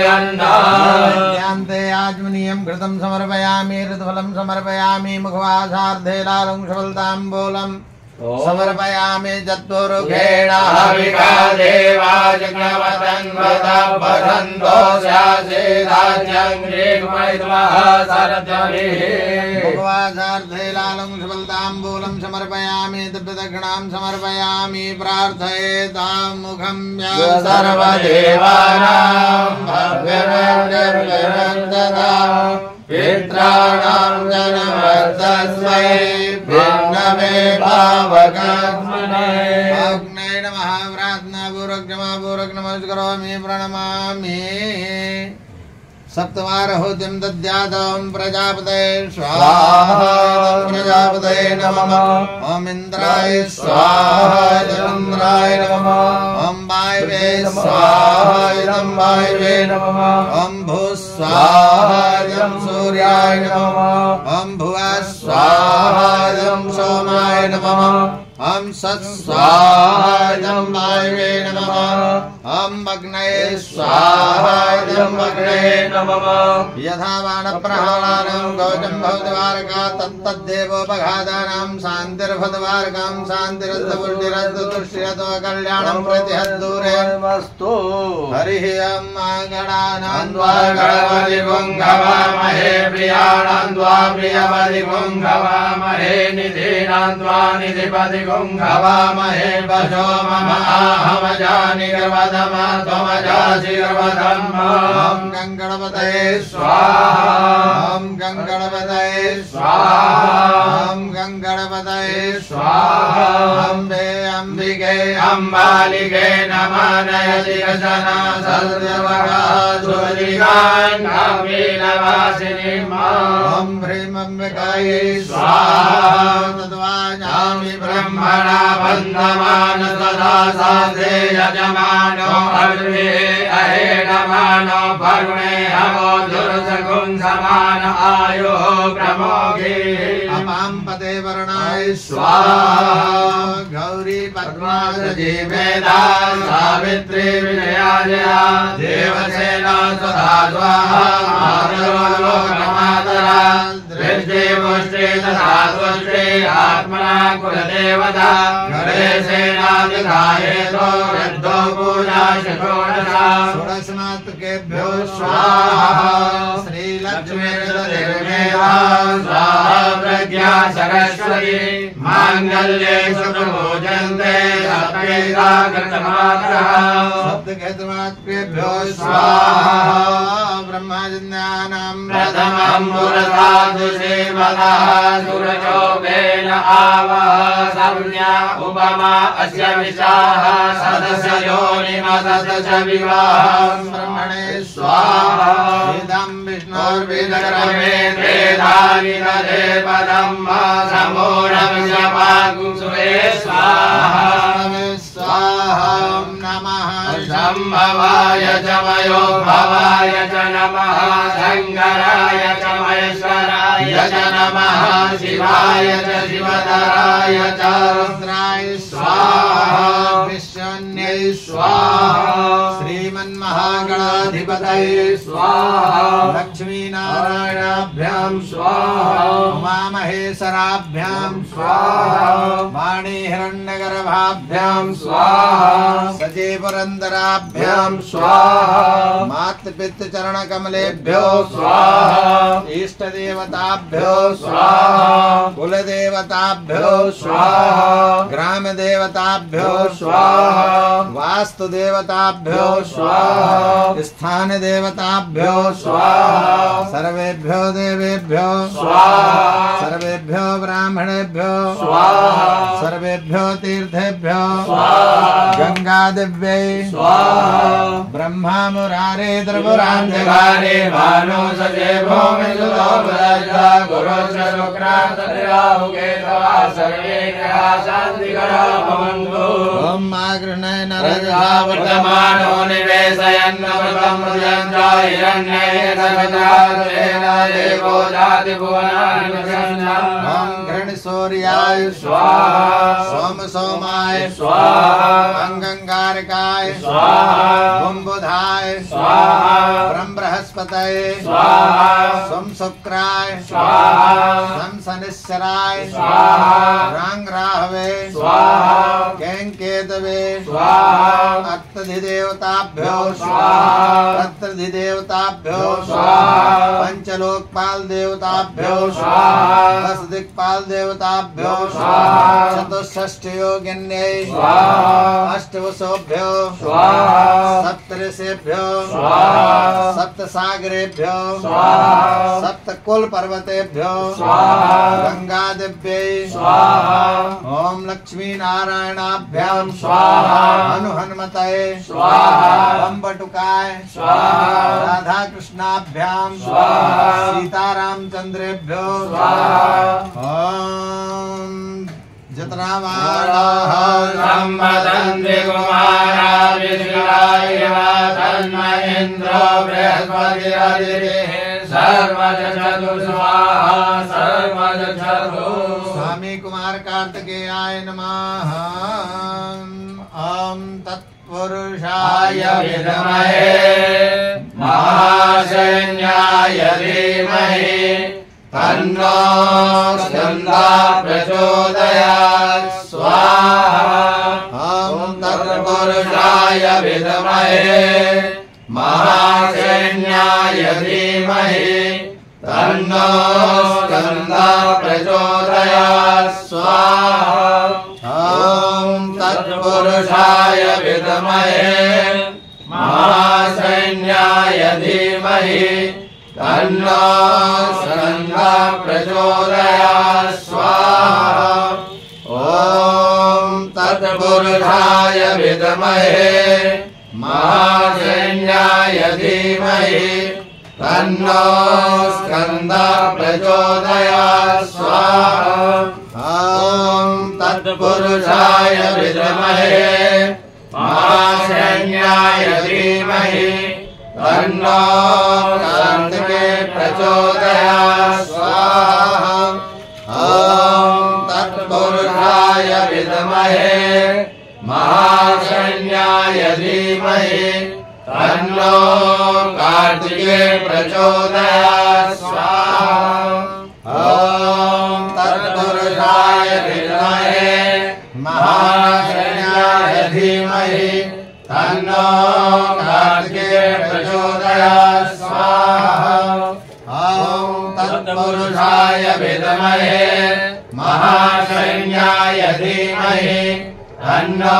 ध्यान्ते आचमनीयं घृतं समर्पयामि ऋतुफलं समर्पयामि मुखवासार्धे लालं शबलताम्बूलम् समर्पयामि चतुर्गेण हविका देवाजग्नवतन्वतपठन्तो स्यासे राज्यं ऋग्मैत्वः सरत्वभिः मुखवासार्धे लालं शबलताम्बूलं समर्पयामि दिव्यदक्षिणां समर्पयामि प्रार्थयेतां मुखं सर्वदेवानां भव्यमन्दिरं पित्राणां जनमस्तस्मै भिन्नमे भावकात्मने अग्ने नमः प्रार्थनापूर्वक जमापूर्वक नमस्करोमि प्रणमामि सप्तवारहोतिं दद्यातं प्रजापतये स्वाहा प्रजापतये नमः ॐ इन्द्राय स्वाहा इन्द्राय नमः ॐ वायवे स्वाहा इदं वायवे नमः ॐ भूस्वाहा इदं सूर्याय नमः ॐ भुवः स्वाहा इदं सोमाय नमः ॐ सत्स्वाहा इदं वायवे नमः ॐ अग्नये स्वाहा इदं अग्नये नमः यथा बाणप्रहाराणां गौजं भवद्वारका तत्तद्देवोपघातानां शान्तिर्भवद्वारकां शान्तिरस्तपुष्टिरस्तु तुष्टिरतो कल्याणं प्रतिहद्दूरेणमस्तु हरिः ॐ गणानां द्वा गणपतिपुङ्गवामहे प्रियाणां द्वा प्रियपतिपुङ्गवामहे निधीनां द्वा निधिपतिपुङ्गवामहे वशो मम आहमजानि गर्वधम त्वमजासि गर्वधम् ॐ गङ्गणपतये स्वाहा ॐ गङ्गणपतये स्वाहा ॐ गङ्गणपतये स्वाहा अम्बे अम्बिके अम्बालिके नमः नयति रचना सर्वगासुरिकाङ्गीलवासिनी ॐ ह्रीं अम्बिकायै स्वाहा तद्वाजामि ब्रह्मणा बन्धमान सदा साधे यजमानो अग्रे अहेणमानो भरुणे हवो दुर्सगुं समान आयो प्रमोगे अपां पते वर्णाय स्वाहा गौरी पद्मासजी मेधा सावित्री विजयाजया देवसेना सदा स्वाहा मातरोलोकमातरा दृष्टिपुष्टि तथा तुष्टि आत्मना कुलदेवता गणेशेनाधिकायेतो वृद्धो पूजा षोडशा षोडशमातृकेभ्यो स्वाहा श्रीलक्ष्मीर्देवा स्वाहा प्रज्ञा सरस्वती माङ्गल्ये सुप्रभोजन्ते सप्तैकाकृतमातरः सप्तकेतुमातृकेभ्यो स्वाहा ब्रह्मजन्यानां प्रथमं पुरसाधु श्रीमतः सुरजोगेन आवः संज्ञा उपमा अस्य विशाः सदस्य योनिमसदश विवाहं ब्रह्मणे स्वाहा इदं विष्णोर्विदक्रमे वेदानि दधे पदं समूढं जपाकुसुरे स्वाहा स्वाहा नमः शम्भवाय च मयो भवाय च नमः शङ्कराय च महेश्वराय च नमः शिवाय च शिवतराय च रुद्राय स्वाहा विष्णुन्यै स्वाहा श्रीमन्महागणाधिपतये स्वाहा लक्ष्मीनारायणाभ्यां स्वाहा उमामहेश्वराभ्यां स्वाहा वाणीहिरण्यगर्भाभ्यां स्वाहा सजीपुरन्दराभ्यां स्वाहा मातृपितृचरणकमलेभ्यो स्वाहा इष्टदेवताभ्यो स्वाहा कुलदेवताभ्यो स्वाहा ग्रामदेवताभ्यो स्वाहा वास्तुदेवताभ्यो स्वाहा स्थानदेवताभ्यो स्वाहा सर्वेभ्यो देवेभ्यो स्वाहा सर्वेभ्यो ब्राह्मणेभ्यो स्वाहा सर्वेभ्यो तीर्थेभ्यो स्वाहा गंगादिव्यै स्वाहा ब्रह्मा मुरारे त्रिपुरान्धकारे भानु सदेवो मिलुतो बलजा गुरुश्च शुक्रान्तराहुकेतवा सर्वे ग्रहा शान्तिकरा भवन्तु ॐ मागृह्णे नरजसा वर्तमानो निवेशयन्नमृतं मृजन्तो हिरण्येन सवितात्वेन देवो जातिभुवनानि विशन्ना ॐ घृणसूर्याय स्वाहा सोम सोमाय स्वाहाय स्वाहा अंगंगारकाय स्वाहा बुंबुधाय स्वाहा ब्रह्म बृहस्पतये स्वाहा सोम शुक्राय स्वाहा सम शनिश्चराय स्वाहा रांग राहवे स्वाहा केंकेतवे स्वाहा अत्तधिदेवताभ्यो स्वाहा तत्तधिदेवताभ्यो स्वाहा पंचलोकपाल देवताभ्यो स्वाहा दस दिक्पाल देवताभ्यो स्वाहा चतुष्षष्टि योगिन्यै स्वाहा अष्टवसोभ्यो स्वाहा सप्तऋषिभ्यो स्वाहा सप्तसागरेभ्यो स्वाहा सप्तकुल पर्वतेभ्यो स्वाहा गंगादेव्यै स्वाहा ओम लक्ष्मी नारायणाभ्यां स्वाहा हनु हनुमतये स्वाहा बटुकाय स्वाहा राधा कृष्णाभ्यां स्वाहा सीतारामचंद्रेभ्यो स्वाहा ओम जतनामाणाः सम्मदन्ति कुमारा विश्वाय तन्मय इन्द्रो बृहस्पतिरधिः सर्वजगतु स्वाहा सर्वजगतु। स्वामी कुमार कार्तिकेयाय नमः। ओम तत्पुरुषाय विद्महे महाशय्याय धीमहि तन्नो स्कन्दः प्रचोदयात् स्वाहा। ओम तत्पुरुषाय विद्महे महाशय्याय धीमहि तन्नो स्कन्दः प्रचोदयात् स्वाहा। ओम तत्पुरुषाय विद्महे महाशय्याय धीमहि तन्नो स्कन्दः प्रचोदयात् स्वाहा। ओम तत्पुरुषाय विद्महे महाशय्याय धीमहि तन्नो स्कन्दः प्रचोदयात् स्वाहा। ओम तत्पुरुषाय विद्महे महाशय्याय धीमहि तन्नो कार्तिके प्रचोदयात् स्वाहा। ओम तत्पुरुषाय विद्महे महाशय्याय धीमहि तन्नो कार्तिके प्रचोदयात् स्वाहा। ओम तत्पुरुषाय विद्महे महाशय्याय धीमहि तन्नो कार्तिके प्रचोदयात् स्वाहा। ओम तत्पुरुषाय विद्महे महाशय्याय धीमहि तन्नो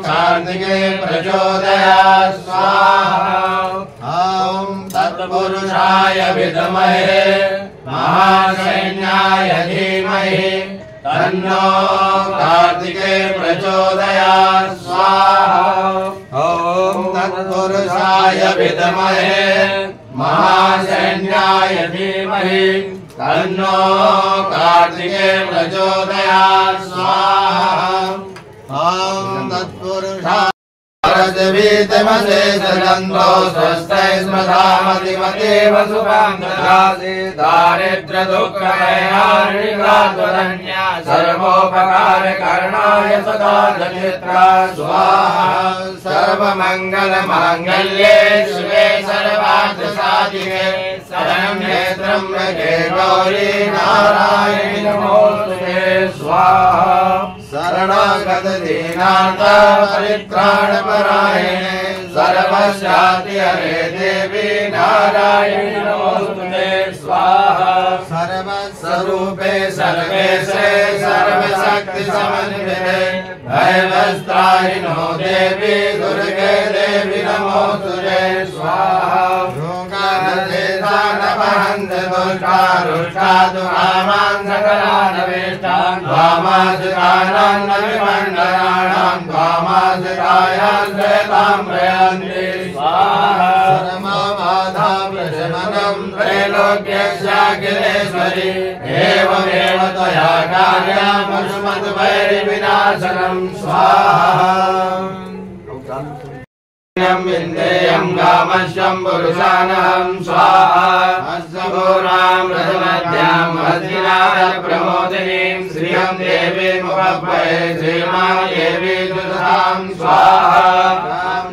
कार्तिके प्रचोदयात् स्वाहा। ओम तत्पुरुषाय विद्महे महाशय्याय धीमहि तन्नो कार्तिके प्रचोदयात् स्वाहा। ओम तत्पुरुषाय विद्महे महाशय्याय धीमहि तन्नो कार्तिके प्रचोदयात् स्वाहा। ओम तत्पुरुषाय वीतमशेषगन्धो स्वस्ति स्मृतामतिमतीव सुखं ददासि दारिद्र्य दुःखभयार्णिकात्वरण्या सर्वोपकारकरणाय सदा दरिद्रा स्वाहा। सर्वमङ्गलमाङ्गल्ये शिवे सर्वार्थसाधिके शरण्ये त्र्यम्बके गौरी नारायणि नमोस्तुते स्वाहा। शरणागत दीनार्थ परित्राणपरायणे सर्वस्याति हरे देवी नारायणि नमोस्तुते स्वाहा। सर्वस्वरूपे सर्वेशे सर्वशक्ति समन्विते भयवस्त्राहिनो देवी दुर्गे देवी नमोस्तुते स्वाहा। रोगानदेशानपहन्त दुष्टारुष्टादु कामान् सकलानवेष्टान् त्वामाश्रितानां न विमण्डलानां त्वामाश्रितायान् श्वेतां प्रयान्ति स्वाहा। परममाधाप्रशमनं त्रैलोक्यस्याखिलेश्वरि एवमेव त्वया कार्यं पशुमद्वैरिविनाशनं स्वाहा। विन्देयं कामश्यं पुरुषानहं स्वाहा अस्सघोरां रथमध्यां हस्तिनाय प्रमोदिनीं श्रियं देवीमुपह्वये श्रीमां देवी दुर्गां स्वाहा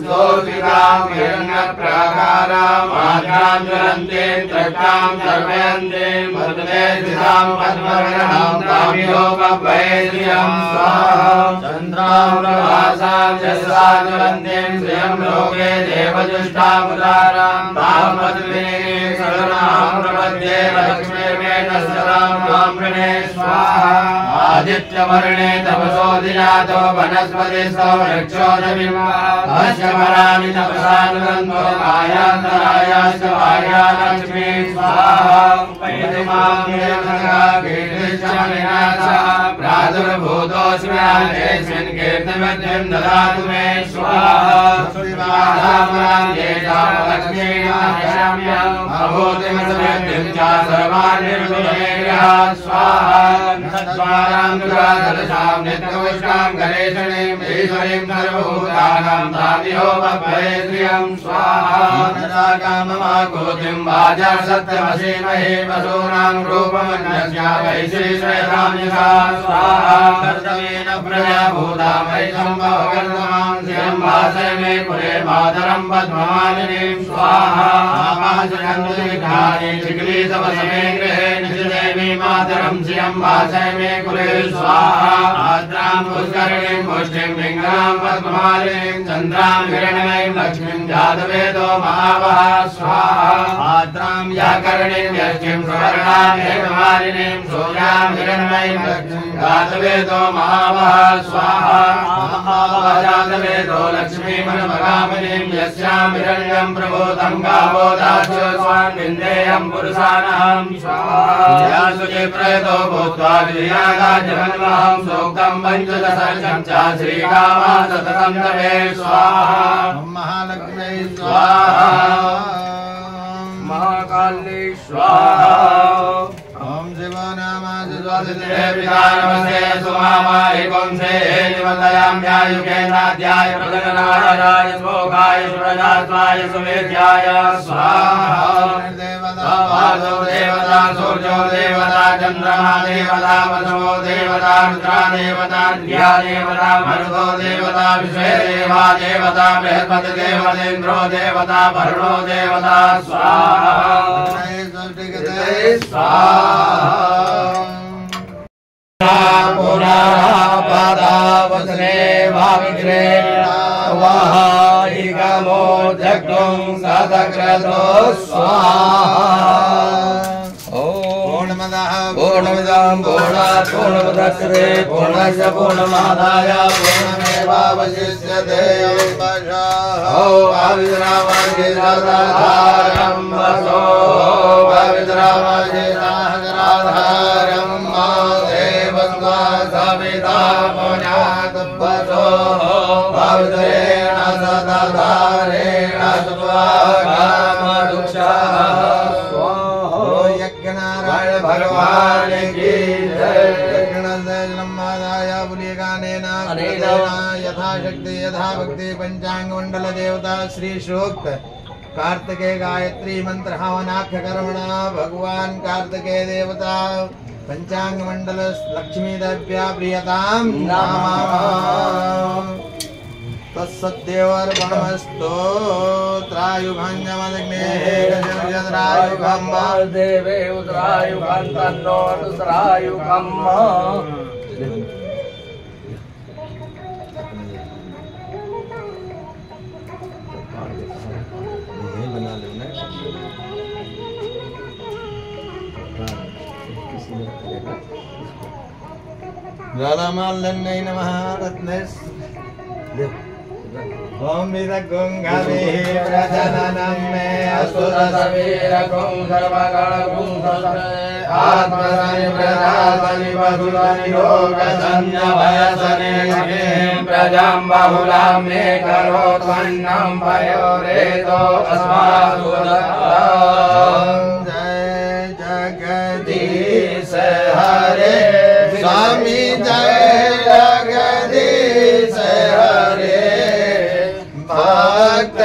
ज्योतिकां हिरण्यप्राकारां आद्यां ज्वलन्तीं त्रष्टां सर्वयन्तीं मृतवे स्थितां पद्मवर्णां तामियोपह्वये श्रियं स्वाहा चन्द्रां प्रभासां यशसा ज्वलन्तीं श्रियं लोके देवजुष्टामुदारां तां पद्मिनीं शरणां प्रपद्ये लक्ष्मीर्मेतस्सरां ब्राह्मणे स्वाहा आदित्यवर्णे तपसोऽधिजातो वनस्पतिस्थो वृक्षोऽधविम्बाश्चमरामि तपसानुगन्धो मायान्तरायाश्च भार्या लक्ष्मी स्वाहा पयतिमां देवसखा कीर्तिश्चमनिनाथा प्रादुर्भूतोऽस्म्यास्मिन् कीर्तिमध्यं ददातु मे स्वाहा श्रीमाधामरां लक्ष्मीनाशाम्यं अभूतिमसमृद्धिं च सर्वान्निर्विघ्नैः स्वाहा सद्वारां दुराधरसां नित्यपुष्टां गणेशणीं ईश्वरीं सर्वभूतानां तामिहोपह्वये श्रियं स्वाहा काममाकोतिं वाचा सत्यमसीमहे वसूनां रूपमन्यस्या वै श्रीश्रेधां यथा स्वाहा कर्तव्येन प्रजाभूता मयि सम्भवकर्तमां श्रियं भासय मे कुले मातरं पद्ममालिनीं स्वाहा आपाशकन्दुविघ्नानि चिक्लीतवसमे गृहे निजदेवी मातरं श्रियं भासय मे कुले स्वाहा आद्रां पुष्करिणीं पुष्टिं पिङ्गलां पद्ममालिनीं चन्द्रां हिरण्मयीं लक्ष्मीं जातवेदो महावहा स्वाहा आद्रां व्याकरणीं व्यष्टिं सुवर्णां हेममालिनीं सूर्यां हिरण्मयीं लक्ष्मीं जातवेदो महावहा स्वाहा जातवेदो लक्ष्मीमनमगामिनीं यस्यां हिरण्यं प्रभूतं गावो दास्यो स्वान् विन्देयं पुरुषानहं स्वाहा यासुजे प्रयतो भूत्वा द्वियादाजन्महं सूक्तं पञ्चदशर्षं च श्रीकामा सततं तवे स्वाहा महालक्ष्मी स्वाहा महाकाली स्वाहा ओम शिवो नमः ज्योतिषे पितानमसे सुमामाय वंशे निवदयाम्यायुकेनाद्याय प्रदगनाय स्वोगाय सुरजास्वाय सुवेद्याय स्वाहा देवता देवता सूर्यो देवता चन्द्रमा देवता वसवो देवता रुद्रा देवता ध्या देवता मरुतो देवता विश्वे देवा देवता बृहस्पति देवतेन्द्रो देवता वरुणो देवता स्वाहा पुनरापदावसने भाविग्रे वाहायिकामो जग्गुं सदक्रतो स्वाहा पूर्णमिदं पूर्णात् पूर्णमुदच्यते पूर्णस्य पूर्णमादाय पूर्णमेवावशिष्यते पवित्रमजिराधारं वसो पवित्रमजिराधारं देवस्वा सविता पुण्यात् वसो पवित्रेण सदाधारेण स्वाहामदुक्षः यज्ञनारायण भगवान की जय। यथाशक्ति यथा भक्ति पंचांग मंडल देवता श्री सूक्त कार्तिकेय गायत्री मंत्र हवनाख्य कर्मणा भगवान कार्तिकेय देवता पंचांग मंडल लक्ष्मी देव्या प्रियताम नाम तत्सद्देवर्पणमस्तोत्रायुभंजमदग्ने गजरायुगं देवे उदरायुगं तन्नो दुसरायुगं ज्वालामाल्यन्नै नमः रत्नेश ओम विदगुंगावे प्रजननं मे असुरसवीरगुं सर्वगणगुं सस्मे आत्मसनि प्रजासनि वसुसनि रोगसंज्ञभयसनि प्रजां बहुलां मे करोत्वन्नं पयोरेतो अस्मासु जय जगदीश हरे स्वामी जय जगदीश हरे भक्त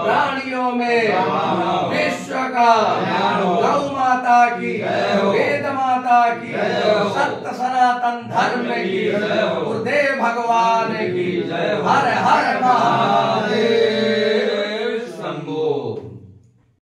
प्राणियों में विश्व का गौ माता की वेद माता की सत्य सनातन धर्म की गुरुदेव भगवान की हर हर महादेव।